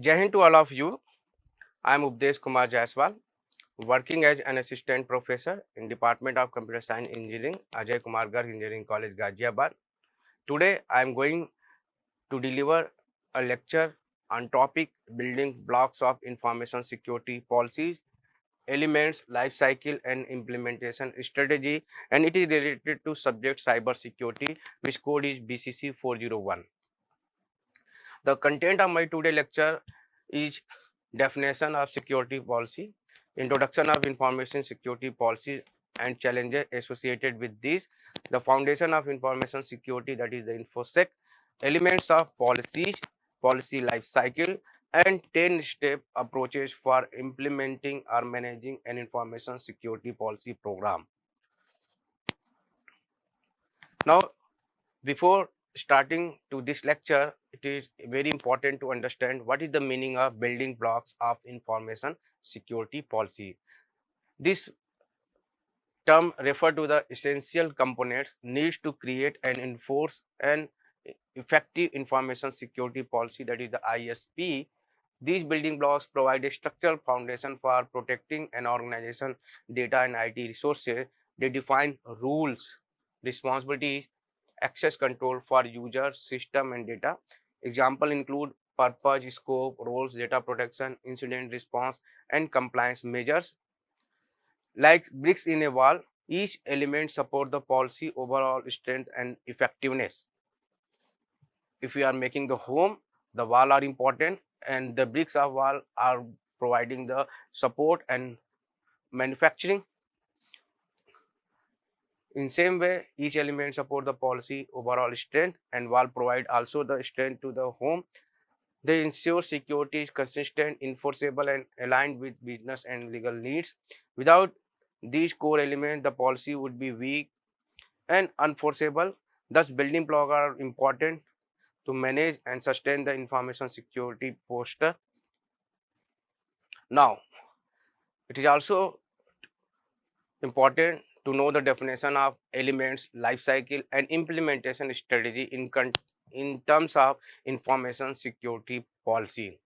Jai Hind to all of you. I am Updesh Kumar Jaiswal, working as an assistant professor in Department of Computer Science Engineering, Ajay Kumar Garg Engineering College, Ghaziabad. Today, I am going to deliver a lecture on topic building blocks of information security policies, elements, life cycle and implementation strategy, and it is related to subject cyber security, which code is BCC 401. The content of my today lecture is definition of security policy, introduction of information security policies and challenges associated with this, the foundation of information security, that is the InfoSec, elements of policies, policy life cycle, and 10-step approaches for implementing or managing an information security policy program. Now, before starting to this lecture, it is very important to understand what is the meaning of building blocks of information security policy. This term refer to the essential components needs to create and enforce an effective information security policy, that is the ISP. These building blocks provide a structural foundation for protecting an organization data and IT resources. They define rules, responsibilities, access control for users, system and data. Example include purpose, scope, roles, data protection, incident response and compliance measures. Like bricks in a wall, each element support the policy overall strength and effectiveness. If we are making the home, the wall are important and the bricks of wall are providing the support and manufacturing. In same way, each element support the policy overall strength and wall provide also the strength to the home. They ensure security is consistent, enforceable and aligned with business and legal needs. Without these core elements, the policy would be weak and unenforceable. Thus, building blocks are important to manage and sustain the information security posture. Now, it is also important to know the definition of elements, life cycle, and implementation strategy in terms of information security policy.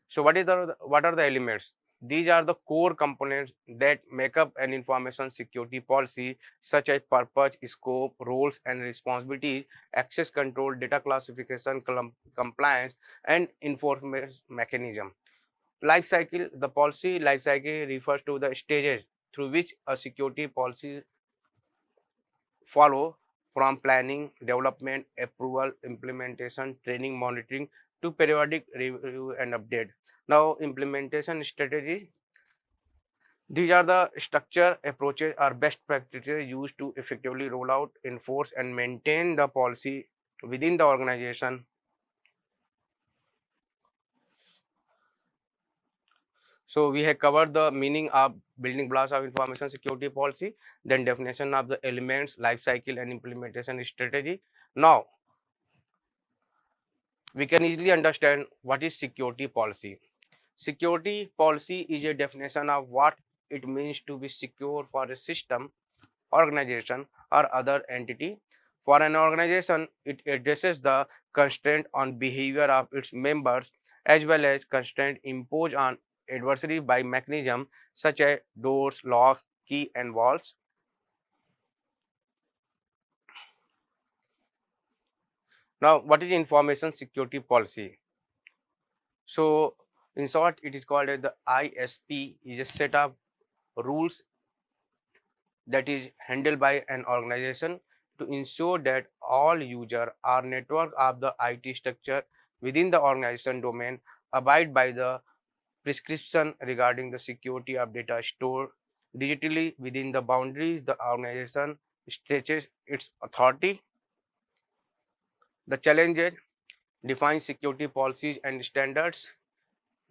So, what are the elements? These are the core components that make up an information security policy, such as purpose, scope, roles and responsibilities, access control, data classification, compliance, and enforcement mechanism. Life cycle, the policy life cycle refers to the stages through which a security policy follow, from planning, development, approval, implementation, training, monitoring to periodic review and update. Now, implementation strategy. These are the structure, approaches, or best practices used to effectively roll out, enforce, and maintain the policy within the organization. So we have covered the meaning of building blocks of information security policy, then definition of the elements, life cycle, and implementation strategy. Now we can easily understand what is security policy. Security policy is a definition of what it means to be secure for a system, organization, or other entity. For an organization, it addresses the constraint on behavior of its members as well as constraint imposed on adversary by mechanisms such as doors, locks, key, and walls. Now, what is information security policy? So, in short, it is called as the ISP is a set of rules that is handled by an organization to ensure that all users or network of the IT structure within the organization domain abide by the prescription regarding the security of data stored digitally within the boundaries the organization stretches its authority. The challenges: define security policies and standards,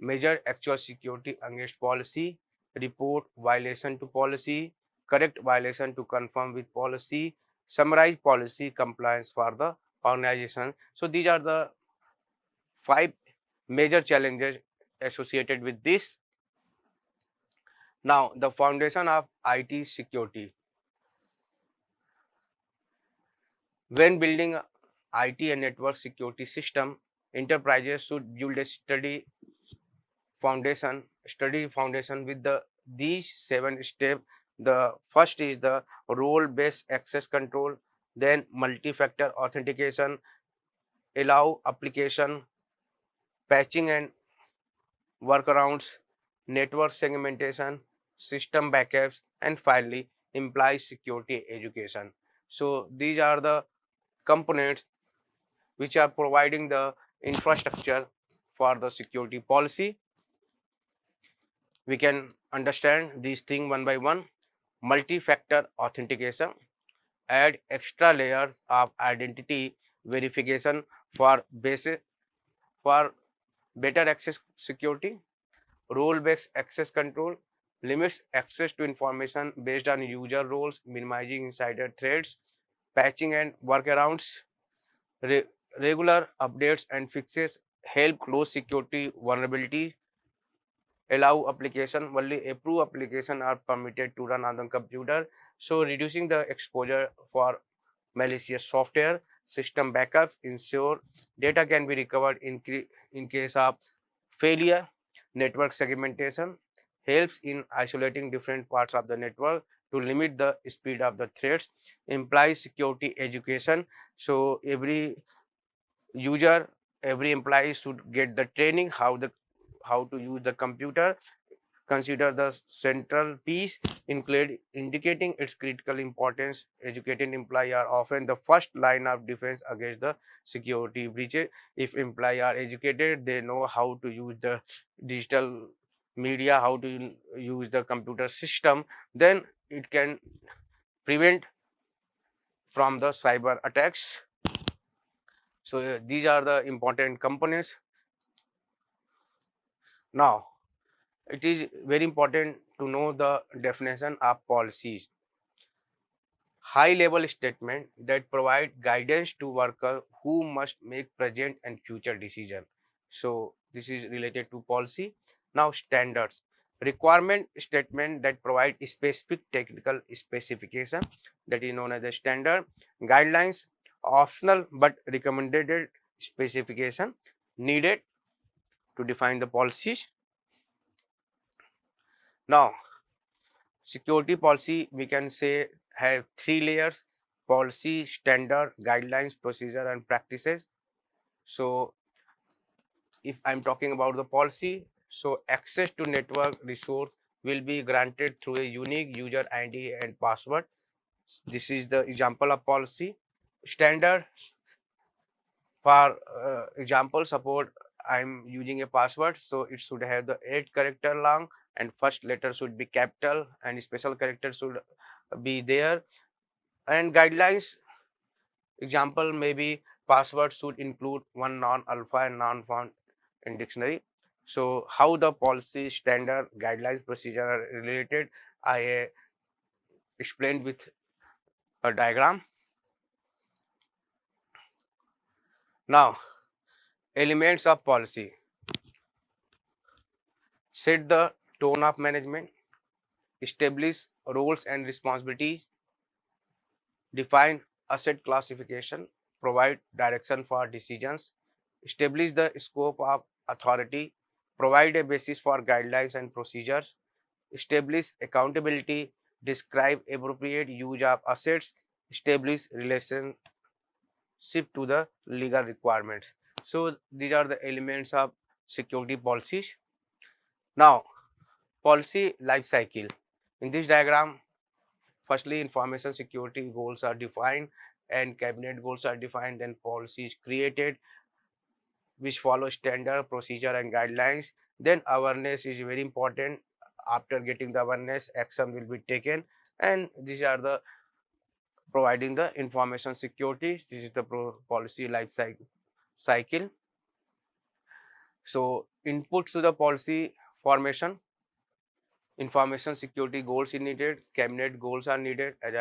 measure actual security against policy, report violation to policy, correct violation to confirm with policy, summarize policy compliance for the organization. So these are the 5 major challenges associated with this. Now, the foundation of IT security. When building IT and network security system, enterprises should build a steady foundation, study foundation with these 7 steps. The first is the role-based access control, then multi-factor authentication, allow application, patching and workarounds, network segmentation, system backups, and finally employee security education. So these are the components which are providing the infrastructure for the security policy. We can understand these things one by one. Multi-factor authentication, add extra layers of identity verification for basic for better access security. Role-based access control limits access to information based on user roles, minimizing insider threats. Patching and workarounds, Re- regular updates and fixes help close security vulnerability. Allow application, only approved application are permitted to run on the computer, so reducing the exposure for malicious software. System backups ensure data can be recovered in case of failure. Network segmentation helps in isolating different parts of the network to limit the speed of the threats. Implies security education, so user every employee should get the training how to use the computer. Consider the central piece include indicating its critical importance. Educated employees are often the first line of defense against the security breaches. If employees are educated, they know how to use the digital media, how to use the computer system, then it can prevent from the cyber attacks. So these are the important components. Now it is very important to know the definition of policies. High level statement that provide guidance to worker who must make present and future decision. So this is related to policy. Now standards, requirement statement that provide specific technical specification, that is known as a standard. Guidelines, optional but recommended specification needed to define the policies. Now security policy, we can say, have 3 layers: policy, standard, guidelines, procedure, and practices. So if I'm talking about the policy, so access to network resource will be granted through a unique user ID and password. This is the example of policy. Standard, for example, support I'm using a password, so it should have the 8 character long and first letter should be capital and special character should be there. And guidelines, example maybe password should include one non-alpha and non-found in dictionary. So how the policy, standard, guidelines, procedure are related, I explained with a diagram. Now elements of policy: set the tone of management, establish roles and responsibilities, define asset classification, provide direction for decisions, establish the scope of authority, provide a basis for guidelines and procedures, establish accountability, describe appropriate use of assets, establish relationship to the legal requirements. So these are the elements of security policies. Now, policy life cycle. In this diagram, firstly, information security goals are defined and cabinet goals are defined, then policy is created which follow standard procedure and guidelines. Then awareness is very important. After getting the awareness, action will be taken, and these are the providing the information security. This is the policy life cycle. So inputs to the policy formation: information security goals are needed, cabinet goals are needed. As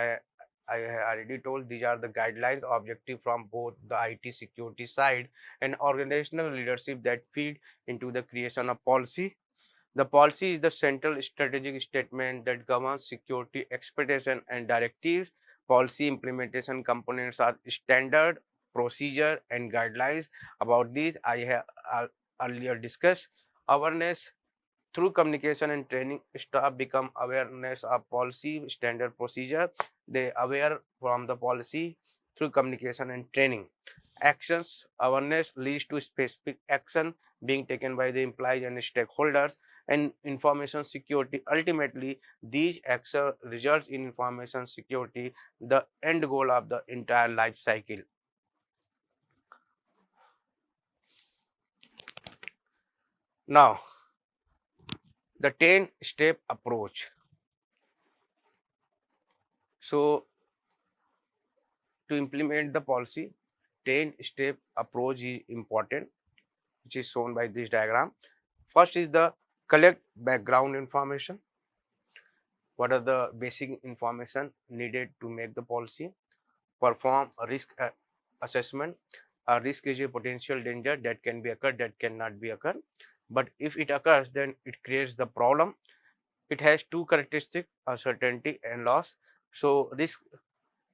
I have already told, these are the guidelines objective from both the IT security side and organizational leadership that feed into the creation of policy. The policy is the central strategic statement that governs security expectation and directives. Policy implementation components are standard, procedure, and guidelines. About these, I have earlier discussed. Awareness, Through communication and training, staff become awareness of policy, standard procedure. They aware from the policy through communication and training. Actions awareness leads to specific action being taken by the employees and stakeholders. And information security, ultimately these actions results in information security, the end goal of the entire life cycle. Now the 10-step approach. So to implement the policy, 10-step approach is important, which is shown by this diagram. First is the collect background information. What are the basic information needed to make the policy? Perform a risk assessment. A risk is a potential danger that can be occurred, that cannot be occurred. But if it occurs, then it creates the problem. It has two characteristics: uncertainty and loss. So risk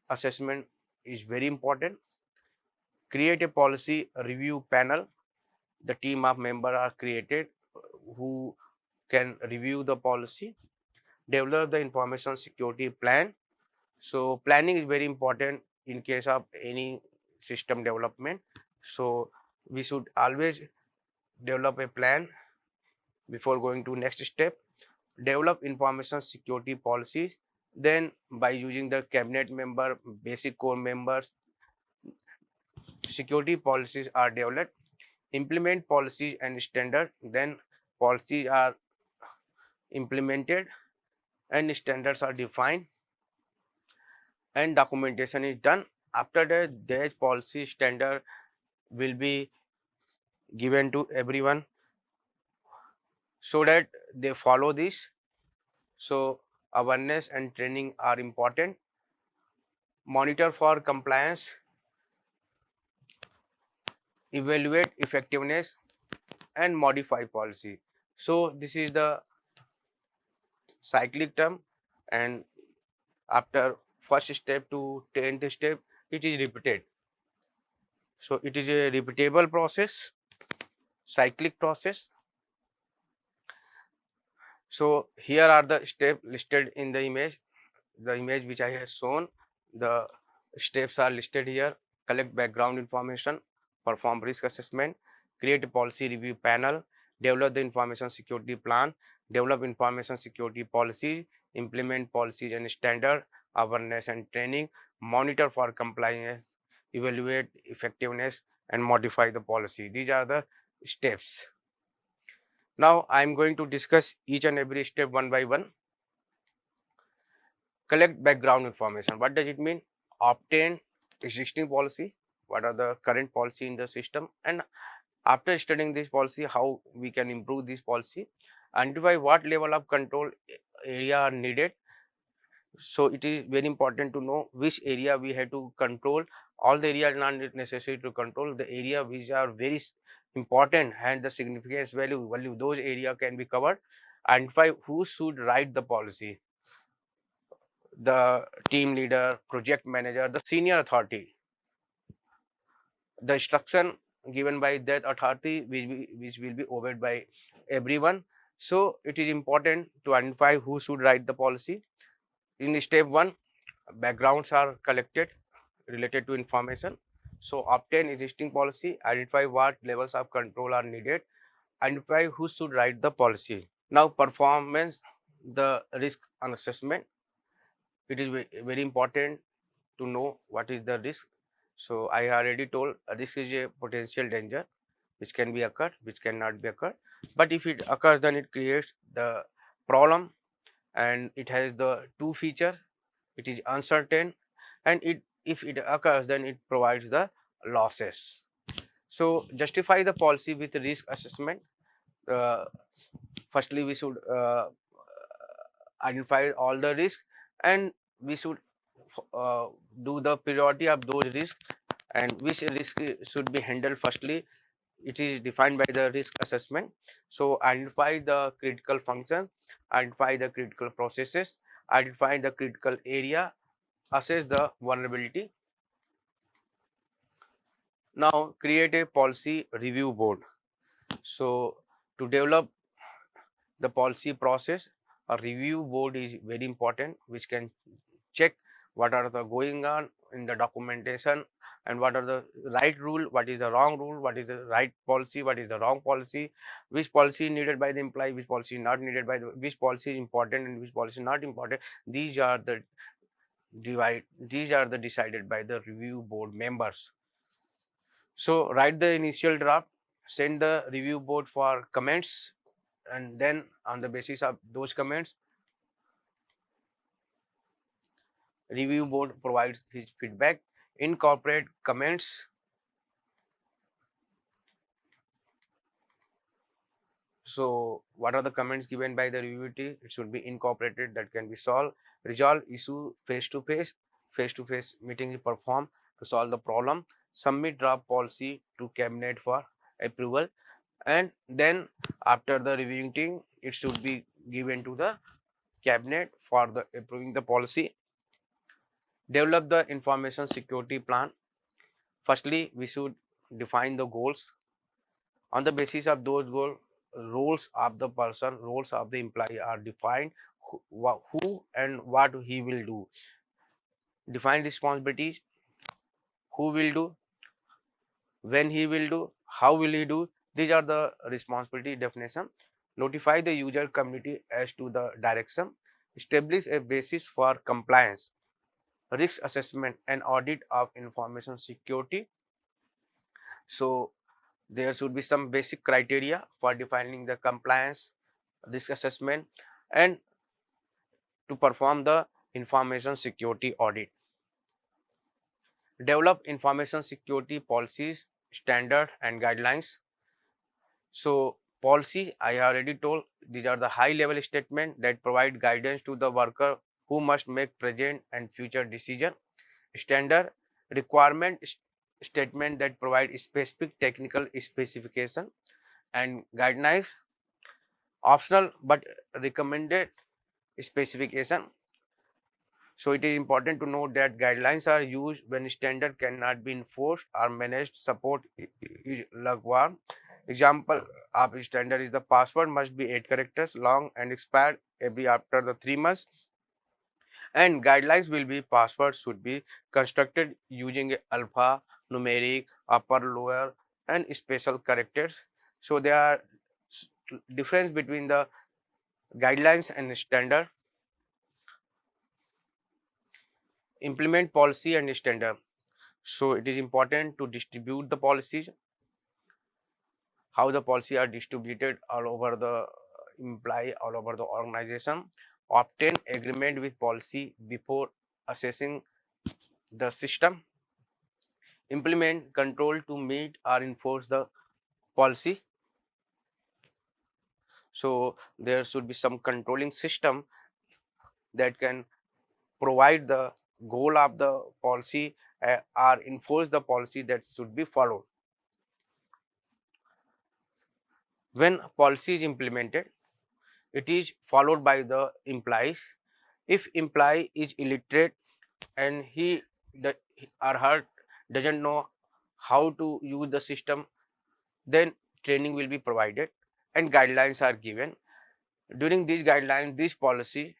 assessment is very important. Create a policy review panel. The team of members are created who can review the policy. Develop the information security plan. So planning is very important in case of any system development. So we should always develop a plan before going to next step. Develop information security policies. Then by using the cabinet member, basic core members, security policies are developed. Implement policies and standard. Then policies are implemented and standards are defined and documentation is done. After that, this policy standard will be given to everyone so that they follow this. So awareness and training are important. Monitor for compliance, evaluate effectiveness and modify policy. So this is the cyclic term, and after first step to 10th step it is repeated. So it is a repeatable process, cyclic process. So here are the steps listed in the image which I have shown. The steps are listed here: collect background information, perform risk assessment, create a policy review panel, develop the information security plan, develop information security policies, implement policies and standard, awareness and training, monitor for compliance, evaluate effectiveness and modify the policy. These are the steps. Now I am going to discuss each and every step one by one. Collect background information. What does it mean? Obtain existing policy. What are the current policy in the system? And after studying this policy, how we can improve this policy. Identify what level of control area are needed. So it is very important to know which area we have to control. All the areas are not necessary to control. The area which are very important and the significance value, those area can be covered. Identify who should write the policy: the team leader, project manager, the senior authority. The instruction given by that authority which will be obeyed by everyone. So it is important to identify who should write the policy. In step 1, backgrounds are collected related to information. So obtain existing policy, identify what levels of control are needed, identify who should write the policy. Now performance, the risk assessment. It is very important to know what is the risk. So I already told a risk is a potential danger which can be occurred, which cannot be occurred. But if it occurs, then it creates the problem, and it has the two features. It is uncertain, and if it occurs, then it provides the losses. So justify the policy with risk assessment. Uh, Firstly, we should identify all the risks, and we should do the priority of those risks and which risk should be handled firstly. It is defined by the risk assessment. So identify the critical function, identify the critical processes, identify the critical area, assess the vulnerability. Now create a policy review board. So to develop the policy process, a review board is very important, which can check what are the going on in the documentation and what are the right rule, what is the wrong rule, what is the right policy, what is the wrong policy, which policy is needed by the employee, which policy is not needed by the, which policy is important and which policy is not important. These are the decided by the review board members. So write the initial draft, send the review board for comments, and then on the basis of those comments, review board provides his feedback, incorporate comments. So what are the comments given by the review team? It should be incorporated, that can be solved. Resolve issue face to face. Face to face meeting is performed to solve the problem. Submit draft policy to cabinet for approval, and then after the reviewing team, it should be given to the cabinet for the approving the policy. Develop the information security plan. Firstly, we should define the goals. On the basis of those goals, roles of the person, roles of the employee are defined, who and what he will do. Define responsibilities, who will do, when he will do, how will he do. These are the responsibility definition. Notify the user community as to the direction. Establish a basis for compliance, risk assessment and audit of information security. So there should be some basic criteria for defining the compliance, risk assessment, and to perform the information security audit. Develop information security policies, standard and guidelines. So policy, I already told, these are the high level statement that provide guidance to the worker who must make present and future decision. Standard, requirement statement that provide specific technical specification. And guidelines, optional but recommended specification. So it is important to note that guidelines are used when standard cannot be enforced or managed. Support is lukewarm. Example of standard is the password must be 8 characters long and expired every after the 3 months. And guidelines will be passwords should be constructed using alpha, numeric, upper, lower, and special characters. So there are difference between the guidelines and standard. Implement policy and standard. So it is important to distribute the policies, how the policy are distributed all over the employee, all over the organization. Obtain agreement with policy before assessing the system. Implement control to meet or enforce the policy. So there should be some controlling system that can provide the goal of the policy or enforce the policy that should be followed. When policy is implemented, it is followed by the employees. If employee is illiterate and he or her doesn't know how to use the system, then training will be provided and guidelines are given. During these guidelines, this policy,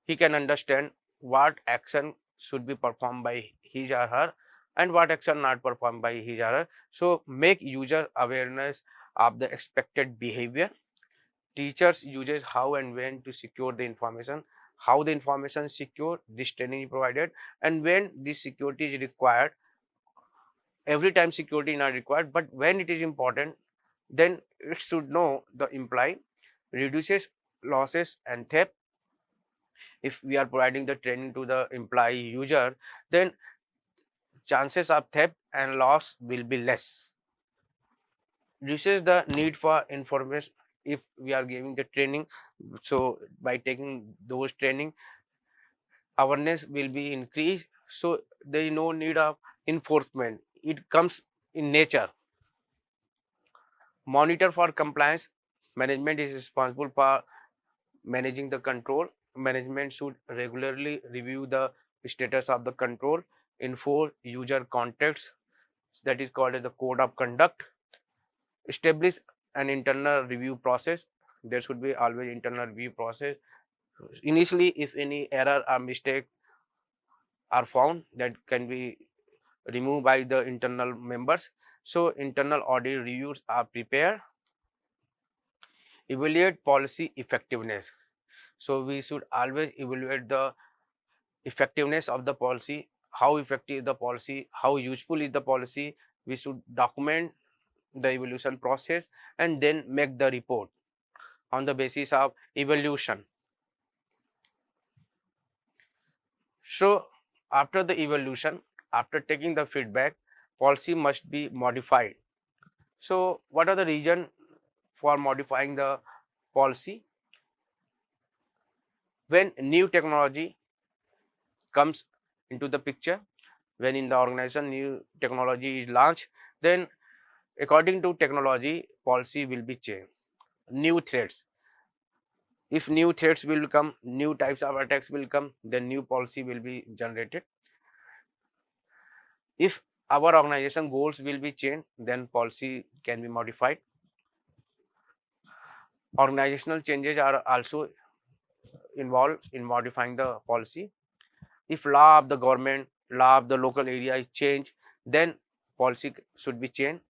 he can understand what action should be performed by his or her and what action not performed by his or her. So make user awareness of the expected behavior. Teachers uses how and when to secure the information, how the information is secure, this training is provided, and when this security is required. Every time security is not required, but when it is important, then it should know the employee. Reduces losses and theft. If we are providing the training to the employee user, then chances of theft and loss will be less. Reduces the need for information if we are giving the training. So by taking those training, awareness will be increased. So there is no need of enforcement. It comes in nature. Monitor for compliance. Management is responsible for managing the control. Management should regularly review the status of the control, enforce user contacts, that is called as the code of conduct, establish an internal review process. there should be always internal review process. Initially, if any error or mistake are found, that can be removed by the internal members. So internal audit reviews are prepared. Evaluate policy effectiveness. So we should always evaluate the effectiveness of the policy, how effective is the policy, how useful is the policy. We should document the evaluation process and then make the report on the basis of evaluation. So after the evaluation, after taking the feedback, policy must be modified. So what are the reasons for modifying the policy? When new technology comes into the picture, when in the organization new technology is launched, then according to technology, policy will be changed. New threats. If new threats will come, new types of attacks will come, then new policy will be generated. If our organization goals will be changed, then policy can be modified. Organizational changes are also involved in modifying the policy. If law of the government, law of the local area is changed, then policy should be changed.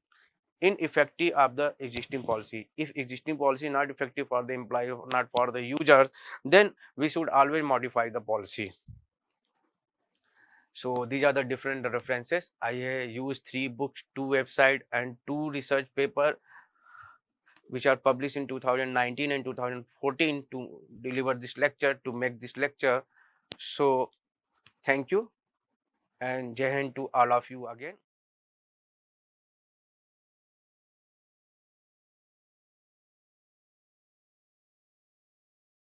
Ineffective of the existing policy. If existing policy not effective for the employee, not for the users, then we should always modify the policy. So these are the different references. I use 3 books, 2 websites, and 2 research paper which are published in 2019 and 2014 to deliver this lecture, to make this lecture. So thank you and Jai Hind to all of you again.